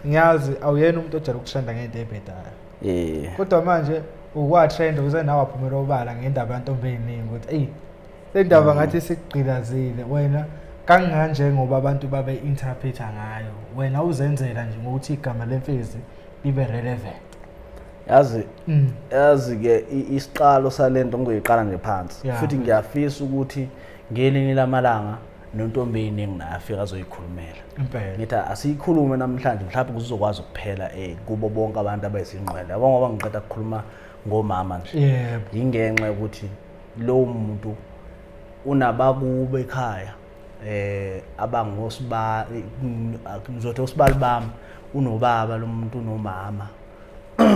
ngiyazi awuyena umuntu ojala ukutrenda ngento ebhedayo kodwa manje ukwatrenda ukuze nawe aphumela obala ngendaba yantombi eziningi ukuthi ey le ndaba ngathi sikugqilazile wena kanganje ngoba abantu babe interpreta ngayo wena uzenzela nje ngokuthi igama leMfezi libe relevant yazi ke isiqalo salento ngoyiqala nje phansi futhi ngiyafisa ukuthi ngelinye lamalanga nontombi eziningi nafika azoyikhulumela ngithi asiyikhulume namhlanje mhlawumbe kuzokwazi ukuphela kubo bonke abantu abayisinqwele yabo ngoba ngiqeda ukukhuluma ngomama nje ingenxa ukuthi lo muntu unabakube ekhaya abangosiba ngizothi osibali bami unobaba lo muntu unomama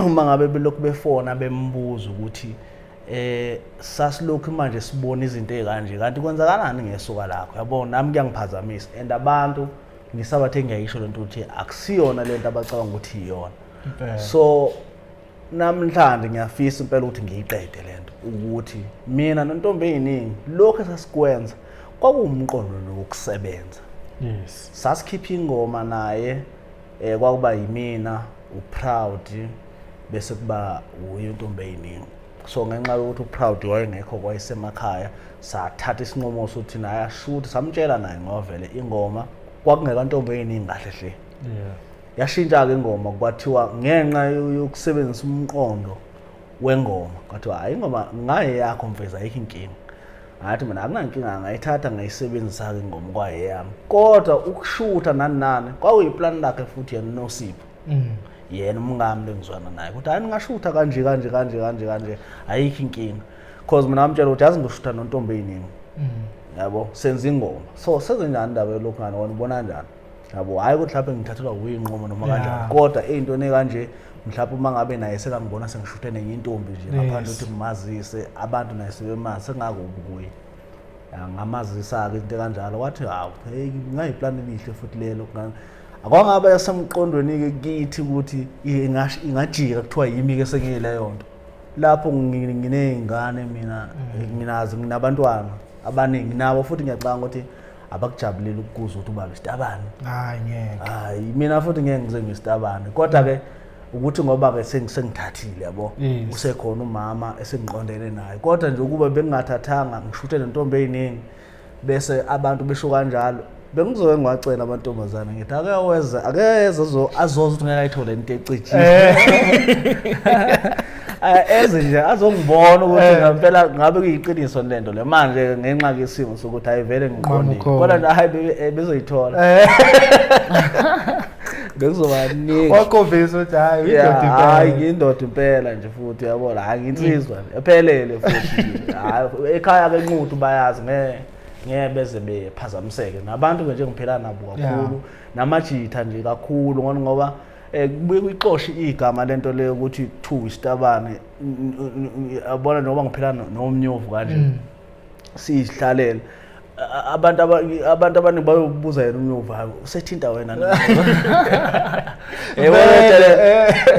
uma ngabe belokhu befona bembuza ukuthi sasilokhu manje sibona izinto ezikanje kanti kwenzakalani ngesoka lakho yabo nami kuyangiphazamisa and abantu ngisabathe ngiyayisho lento ukuthi akusiyona lento abacabanga ukuthi iyona so namhlanje ngiyafisa impela ukuthi ngiyiqede lento ukuthi mina nontombi eziningi lokho esasikwenza kwakuwumqondo nokusebenza sasikhipha ingoma naye kwakuba yimina uProud bese kuba uyintombi eziningi so ngenxa yokuthi uProud wayengekho kwayisemakhaya sathatha isinqumo sokuthi naye ashuthi samtshela naye ngovele ingoma kwakungeka ntombi eziningi kahle hle yashintsha ke ingoma kwathiwa ngenxa yokusebenzisa umqondo wengoma kwathiwa hayi ingoma ngaye yakho Mfezi ayikho inkinga ngathi mina akunankinga ngayithatha ngayisebenzisa ke ingoma kwayeyami kodwa ukushutha nani kwakuyiplan lakhe futhi yena noSipho yena umngami lengizwana naye ukuthi hayi ngashutha kanje ayikho inkinga because mina amtshela ukuthi yazi ngishutha nontombi eziningi yabo senza ingoma so senze njani indaba lokho ngani wona ubona kanjani yabo hayi ukuthi lapho ngithathelwa uyinqomo noma kanjani kodwa into nekanje mhlawumbe uma ngabe naye sekangibona sengishuthe nenye intombi nje ngaphandle ukuthi ngimazise abantu naye sebemazi sengakubi kuye ngamazisa ke into kanjalo wathi hawu hey ngayiplan elihle futhi lelo akwangaba yasemqondweni ke kithi ukuthi ingajika kuthiwa yimi ke sengiyileyo nto lapho nginezingane mina nginazi nginabantwana abaningi nabo futhi ngiyacanga ukuthi abakujabulile ukuzwa ukuthi ubaba isitabane hayi mina futhi ngeke ngize ngisitabane kodwa ke ukuthi ngoba ke sengithathile yabo usekhona umama esengiqondene naye kodwa nje ukuba bengingathathanga ngishuthe nentombi eziningi bese abantu besho kanjalo bengizoke ngwacela amantombazana ngithi akeze azoza ukuthi ngeke ayithole into ecijile eze nje azongibona ukuthi ngempela ngabe kuyiqiniso lento le manje ngenxa yesimo sokuthi ayivele ngiqondile kodwa nje hayi bezoyithola bekuzobanika wakhombisa ukuthi hayi indoda impela nje futhi yabo la nginsizwa ephelele futhi hayi ekhaya ke inquthu bayazi ngeke beze bephazamiseke nabantu nje ngiphela nabo kakhulu namajitha nje kakhulu ngoba kubuye kuyiqoshe igama lento leyo ukuthi two isitabane abona noma ngiphela nomnyovu kanje sihlalele abantu abaningi bayobuza yena umnyovu usethinta wena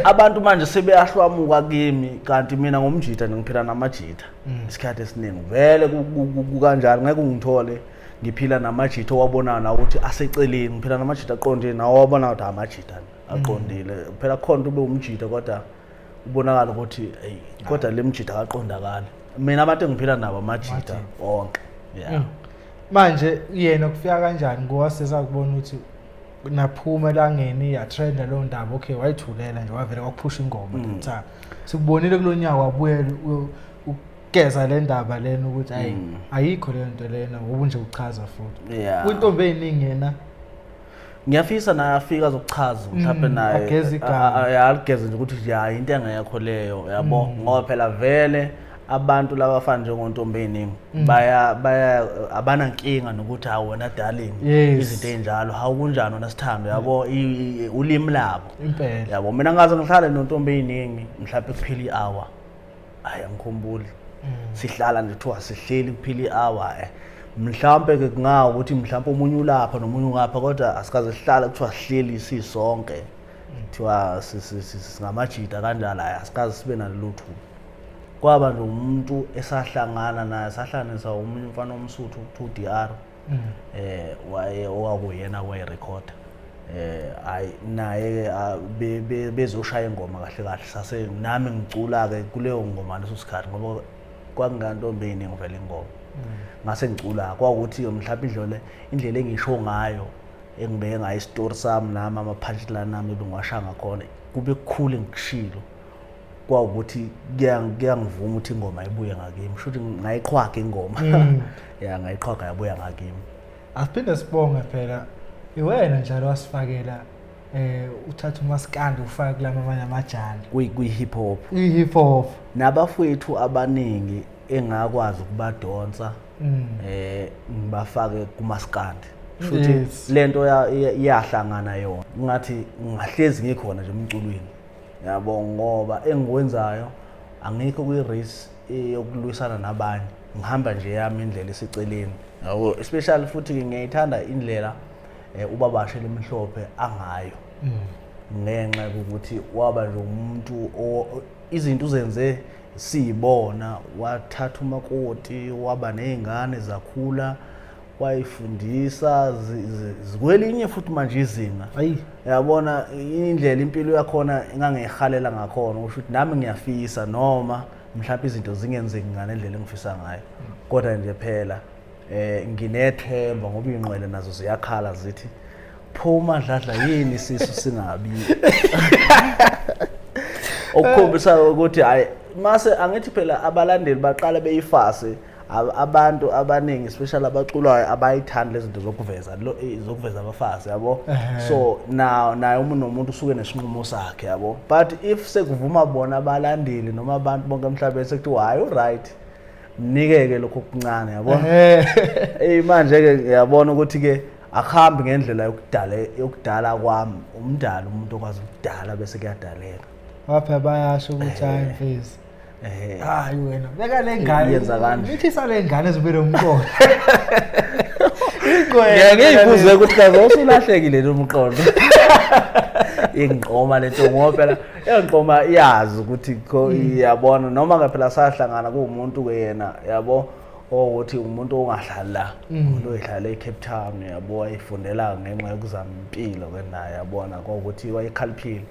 abantu manje sebeyahlwamuka kimi kanti mina ngomjitha ngiphila namajitha isikhathi esiningi vele kukanjalo ngeke ungithole ngiphila namajitha owabonana ukuthi aseceleni ngiphila namajitha aqondile nawo wabona ukuthi amajitha aqondile phela khona ube umjitha kodwa ubonakala ukuthi hey kodwa lemjitha akaqondakala mina abantu engiphila nabo amajitha wonke manje yena kufika kanjani ngowaseza kubona ukuthi naphuma langeni ya trenda lo ndaba okay wayithulela nje wavela kwakuphusha ingoma ntsha sikubonile kulonyaka wabuye ugeza le ndaba lena ukuthi hayi ayikho le nto lena ubunje uchaza futhi kwintombi eziningi yena ngiyafisa naye afika zokuchaza mhlawumbe naye ayageza nje ukuthi hayi into engekho leyo yabo ngoba phela vele abantu laba bafana njengontombi eziningi baya abanankinga nokuthi hawo wena darling izinto ezinjalo hawu kunjani wena sithando yabo ulimi labo impela yabo mina ngaze ngihlale nontombi eziningi mhlawumbe kuphila i-hour hayi angikhumbuli sihlala nje kuthiwa sihleli kuphila i-hour mhlawumbe ke kungawo ukuthi mhlawumbe omunye ulapha nomunye ungapha kodwa asikaze sihlala kuthiwa sihleli sisonke kuthiwa singamajita kanjalo asikaze sibe nalutho kwaba nje umuntu esahlangana naye sahlanisa umunye umfana omsuthu uDR waye owakuyena wayerecorda Hayi naye bezoshaya ingoma kahle kahle sase nami ngicula ke kuleyo ngoma leso sikhathi ngoba kwakungantombi eyiningi vele ingoma ngase ngicula kwakuthi mhlawumbe indlela engisho ngayo engibeke ngayo isitori sami nami ama-punchline nami ebengwasha ngakhona kube kukhulu ngikushilo kwawukuthi kuyangivuma ukuthi ingoma ibuye ngakimi shuthi ngayiqhwaga ingoma ya ngayiqhwaga yabuya ngakimi. Asiphinde sibonge phela iwena njalo wasifakela uthatha umaskandi ufake kulama amanye amajani kwi-hip hop i-hip hop nabafowethu abaningi engakwazi ukubadonsa ngibafake kumaskandi futhi lento yahlangana yona ngathi ngahlezi ngikhona nje emculweni yabo ngoba engikwenzayo angikho kwi-race yokulwisana nabanye ngihamba nje yami indlela eseceleni yabo especially futhi ngiyayithanda indlela ubabashela emhlophe angayo ngenxa ukuthi waba nje umuntu izinto uzenze siyibona wathatha umakoti waba nezingane zakhula wayifundisa zikwelinye futhi manje izinga yabona indlela impilo yakhona engangihalela ngakhona usho ukuthi nami ngiyafisa noma mhlawumbe izinto zingenzeki ngalendlela engifisa ngayo kodwa nje phela nginethemba ngoba inqwele nazo ziyakhala zithi pho madladla yini sisu singabi okukhombisa ukuthi hayi mase angithi phela abalandeli baqala beyifase abantu abaningi especially abaculayo abayithanda lezi zinto zokuveza abafazi yabo so naye umuntu usuke nesinqumo sakhe yabo but if sekuvuma bona abalandeli noma abantu bonke emhlabeni sekuthiwa hayi right mnikeke lokho okuncane yabo manje ke yabona ukuthi ke akuhambi ngendlela yokudala kwami umdala umuntu okwazi ukudala bese kuyadaleka wapha bayasho ukuthi hayi Imfezi hayi wena beka lengane yenza kanje ngithisa lengane ezibere umqondo ngiyibuze ukuthi kaze usulahlekile nomqondo ingqoma lento ngoba phela ingqoma iyazi ukuthi iyabona noma ngaphela sahlangana kuumuntu ke yena yabo ukuthi umuntu ongahlala la umuntu oyihlala eCape Town yabo wayifundela ngenxa yokuzama impilo kenayo yabona ukuthi wayekhaliphile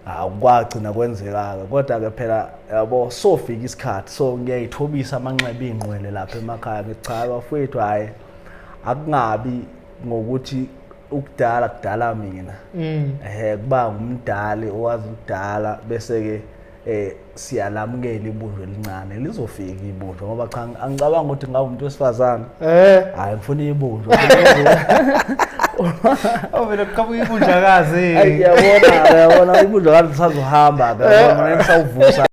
akwagcina kwenzeka kodwa ke phela yabo sofika isikhathi so ngiyayithobisa amanxeba ingqwele lapha emakhaya ngicha bafowethu hayi akungabi ngokuthi ukudala kudala mina kuba umdali owazi ukudala bese ke siyalamukela ibunjwe elincane lizofika ibunjwe ngoba cha angicabanga ukuthi ngabe umuntu wesifazane hayi ngifuna ibunjwe vele kuqhamuka ibunjakazi yabona ibunjakazi lisazohamba yabona ngisawuvusa